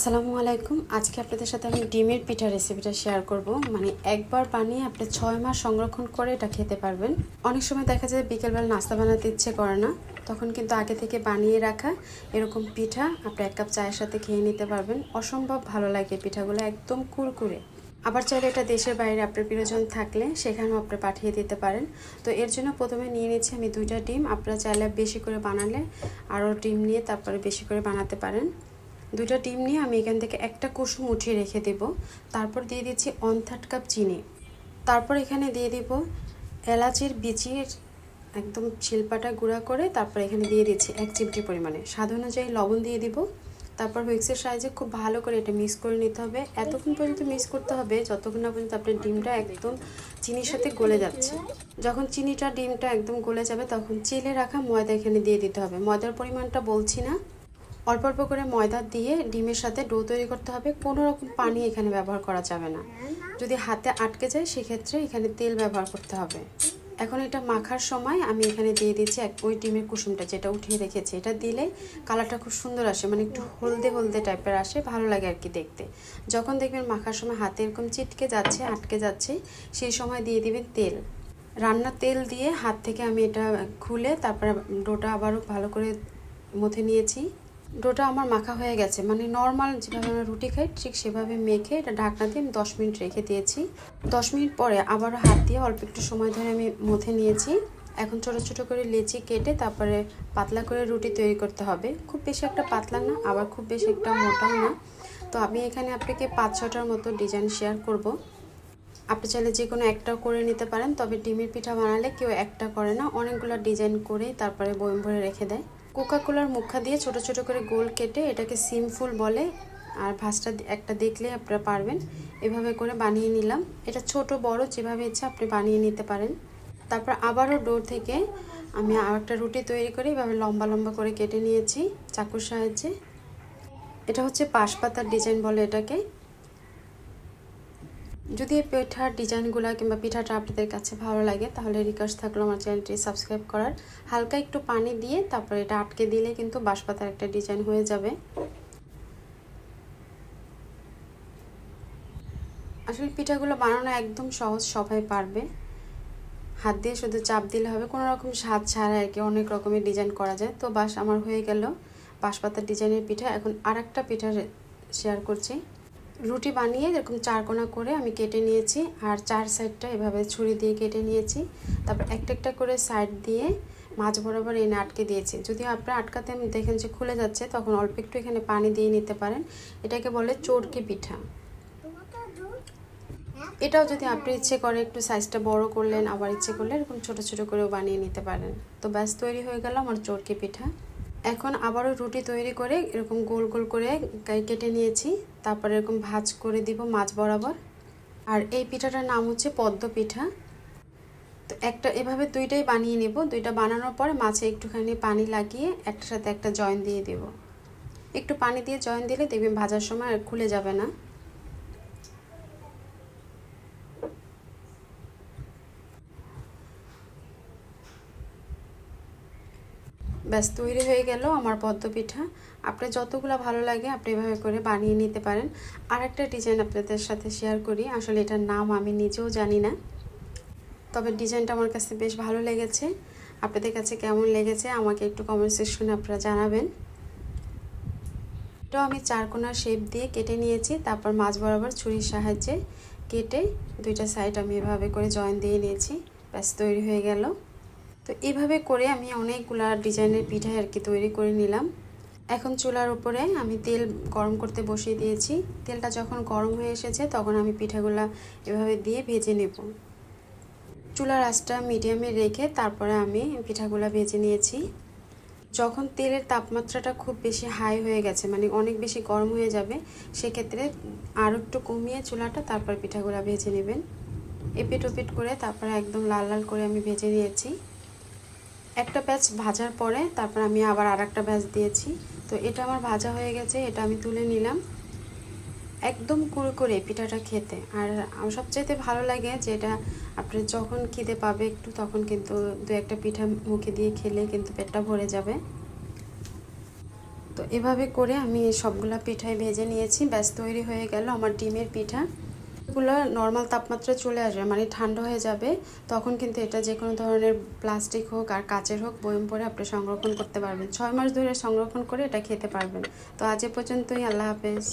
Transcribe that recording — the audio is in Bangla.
আসসালামু আলাইকুম। আজকে আপনাদের সাথে আমি ডিমের পিঠা রেসিপিটা শেয়ার করব। মানে একবার বানিয়ে আপনি 6 মাস সংরক্ষণ করে এটা খেতে পারবেন। অনেক সময় দেখা যায় বিকেলবেলা নাস্তা বানাতে ইচ্ছে করে না, তখন কিন্তু আগে থেকে বানিয়ে রাখা এরকম পিঠা আপনি 1 কাপ চায়ের সাথে খেয়ে নিতে পারবেন। অসম্ভব ভালো লাগে পিঠাগুলো, একদম কুরকুরে। আবার চাইলে এটা দেশের বাইরে আপনার প্রিয়জন থাকলে সেখানেও আপনি পাঠিয়ে দিতে পারেন। তো এর জন্য প্রথমে নিয়ে নিচ্ছি আমি 2টা ডিম। আপনারা চাইলে বেশি করে বানালে আরও ডিম নিয়ে তারপরে বেশি করে বানাতে পারেন। 2টা ডিম নিয়ে আমি এখান থেকে একটা কুসুম উঠিয়ে রেখে দেব। তারপর দিয়ে দিচ্ছি 1/3 কাপ চিনি। তারপর এখানে দিয়ে দেব এলাচের বিচির একদম শিলপাটা গুঁড়া করে। তারপর এখানে দিয়ে দিচ্ছি 1 চিমটি পরিমাণে স্বাদ অনুযায়ী লবণ দিয়ে দিব। তারপর হুইক্সের সাহায্যে খুব ভালো করে এটা মিক্স করে নিতে হবে। এতক্ষণ পর্যন্ত মিক্স করতে হবে যতক্ষণ না পর্যন্ত আপনার ডিমটা একদম চিনির সাথে গলে যাচ্ছে। যখন চিনিটা ডিমটা একদম গলে যাবে তখন চেলে রাখা ময়দা এখানে দিয়ে দিতে হবে। ময়দার পরিমাণটা বলছি না, অল্প অল্প করে ময়দা দিয়ে ডিমের সাথে ডো তৈরি করতে হবে। কোনো রকম পানি এখানে ব্যবহার করা যাবে না। যদি হাতে আটকে যায় সেক্ষেত্রে এখানে তেল ব্যবহার করতে হবে। এখন এটা মাখার সময় আমি এখানে দিয়ে দিচ্ছি ওই ডিমের কুসুমটা যেটা উঠিয়ে রেখেছি। এটা দিলে কালারটা খুব সুন্দর আসে, মানে একটু হলদে হলদে টাইপের আসে, ভালো লাগে আর কি দেখতে। যখন দেখবেন মাখার সময় হাতে এরকম চিটকে যাচ্ছে, আটকে যাচ্ছে, সেই সময় দিয়ে দিবেন তেল। রান্নার তেল দিয়ে হাত থেকে আমি এটা খুলে তারপরে ডোটা আবারও ভালো করে মথে নিয়েছি। ডোটা আমার মাখা হয়ে গেছে, মানে নর্মাল যেভাবে আমরা রুটি খাই ঠিক সেভাবে মেখে এটা ঢাকনা দিয়ে আমি 10 মিনিট রেখে দিয়েছি। 10 মিনিট পরে আবারও হাত দিয়ে অল্প একটু সময় ধরে আমি মথে নিয়েছি। এখন ছোট ছোট করে লেচি কেটে তারপরে পাতলা করে রুটি তৈরি করতে হবে। খুব বেশি একটা পাতলা না, আবার খুব বেশি একটা মোটাও না। তো আমি এখানে আপনাকে 5-6টার মতো ডিজাইন শেয়ার করব। আপনি চাইলে যে কোনো একটাও করে নিতে পারেন, তবে ডিমের পিঠা বানালে কেউ একটা করে না, অনেকগুলো ডিজাইন করে তারপরে বয়ম ভরে রেখে দেয়। কোকাকোলার মুখা দিয়ে ছোট ছোট করে গোল কেটে এটাকে সিমফুল বলে। আর ভাঁজটা একটা দেখলে আপনারা পারবেন। এভাবে করে বানিয়ে নিলাম। এটা ছোট বড় যেভাবে ইচ্ছা আপনি বানিয়ে নিতে পারেন। তারপর আবারও ডো থেকে আমি আর একটা রুটি তৈরি করে এভাবে লম্বা লম্বা করে কেটে নিয়েছি চাকুর সাহায্যে। এটা হচ্ছে পাশপাতার ডিজাইন বলে এটাকে। যদি এই পিঠার ডিজাইনগুলো কিংবা পিঠাটা আপনাদের কাছে ভালো লাগে তাহলে রিকোয়েস্ট থাকলো আমার চ্যানেলটি সাবস্ক্রাইব করার। হালকা একটু পানি দিয়ে তারপরে এটা আটকে দিলে কিন্তু বাঁশপাতার একটা ডিজাইন হয়ে যাবে। আসলে পিঠাগুলো বানানো একদম সহজ, সবাই পারবে। হাত দিয়ে শুধু চাপ দিলে হবে, কোনো রকম স্বাদ ছাড়া আর কি অনেক রকমের ডিজাইন করা যায়। তো বাস আমার হয়ে গেল বাঁশপাতার ডিজাইনের পিঠা। এখন আরেকটা পিঠা শেয়ার করছি। রুটি বানিয়ে এরকম 4 কোণা করে আমি কেটে নিয়েছি আর 4 সাইডটা এভাবে ছুরি দিয়ে কেটে নিয়েছি। তারপর একটা একটা করে সাইড দিয়ে মাঝ বরাবর এনে আটকে দিয়েছি। যদি আপনারা আটকাতে আমি দেখেন যে খুলে যাচ্ছে তখন অল্প একটু এখানে পানি দিয়ে নিতে পারেন। এটাকে বলে চরকি পিঠা। এটাও যদি আপনি ইচ্ছে করে একটু সাইজটা বড় করলেন, আবার ইচ্ছে করলে এরকম ছোট ছোট করেও বানিয়ে নিতে পারেন। তো ব্যাস তৈরি হয়ে গেল আমার চরকি পিঠা। এখন আবারও রুটি তৈরি করে এরকম গোল গোল করে কেটে নিয়েছি। তারপরে এরকম ভাঁজ করে দিব মাছ বরাবর। আর এই পিঠাটার নাম হচ্ছে পদ্ম পিঠা। তো একটা এভাবে 2টাই বানিয়ে নেব। 2টা বানানোর পরে মাছে একটুখানি পানি লাগিয়ে একটার সাথে একটা জয়েন দিয়ে দেব। একটু পানি দিয়ে জয়েন দিলে দেখবেন ভাজার সময় আর খুলে যাবে না। ব্যাস তৈরি হয়ে গেল আমার পদ্ম পিঠা। আপনার যতগুলো ভালো লাগে আপনি এভাবে করে বানিয়ে নিতে পারেন। আর একটা ডিজাইন আপনাদের সাথে শেয়ার করি। আসলে এটার নাম আমি নিজেও জানি না, তবে ডিজাইনটা আমার কাছে বেশ ভালো লেগেছে। আপনাদের কাছে কেমন লেগেছে আমাকে একটু কমেন্ট সেকশনে আপনারা জানাবেন। এটাও আমি 4 কোণার শেপ দিয়ে কেটে নিয়েছি। তারপর মাঝ বরাবর ছুরির সাহায্যে কেটে 2টা সাইড আমি এভাবে করে জয়েন দিয়ে নিয়েছি। ব্যাস তৈরি হয়ে গেল। তো এইভাবে করে আমি অনেকগুলা ডিজাইনের পিঠা আর কি তৈরি করে নিলাম। এখন চুলার উপরে আমি তেল গরম করতে বসিয়ে দিয়েছি। তেলটা যখন গরম হয়ে এসেছে তখন আমি পিঠাগুলা এভাবে দিয়ে ভেজে নেব। চুলার আঁচটা মিডিয়ামে রেখে তারপরে আমি পিঠাগুলা ভেজে নিয়েছি। যখন তেলের তাপমাত্রাটা খুব বেশি হাই হয়ে গেছে, মানে অনেক বেশি গরম হয়ে যাবে, সেক্ষেত্রে আরও একটু কমিয়ে চুলাটা তারপর পিঠাগুলা ভেজে নেবেন। এপিট ওপিট করে তারপরে একদম লাল লাল করে আমি ভেজে নিয়েছি। একটা ব্যাচ ভাজার পরে তারপর আমি আবার আরেকটা ব্যাচ দিয়েছি। তো এটা আমার ভাজা হয়ে গেছে, এটা আমি তুলে নিলাম। একদম কুড়কুড়ে পিঠাটা খেতে। আর সবচাইতে ভালো লাগে যে এটা আপনি যখন খিদে পাবে একটু তখন কিন্তু 2-1টা পিঠা মুখে দিয়ে খেলে কিন্তু পেটটা ভরে যাবে। তো এভাবে করে আমি সবগুলা পিঠাই ভেজে নিয়েছি, ব্যাস তৈরি হয়ে গেল আমার ডিমের পিঠা। এগুলো নর্মাল তাপমাত্রা চলে আসবে, মানে ঠান্ডা হয়ে যাবে, তখন কিন্তু এটা যে কোনো ধরনের প্লাস্টিক হোক আর কাচের হোক বয়ম করে আপনি সংরক্ষণ করতে পারবেন। 6 মাস ধরে সংরক্ষণ করে এটা খেতে পারবেন। তো আজ এ পর্যন্তই, আল্লাহ হাফেজ।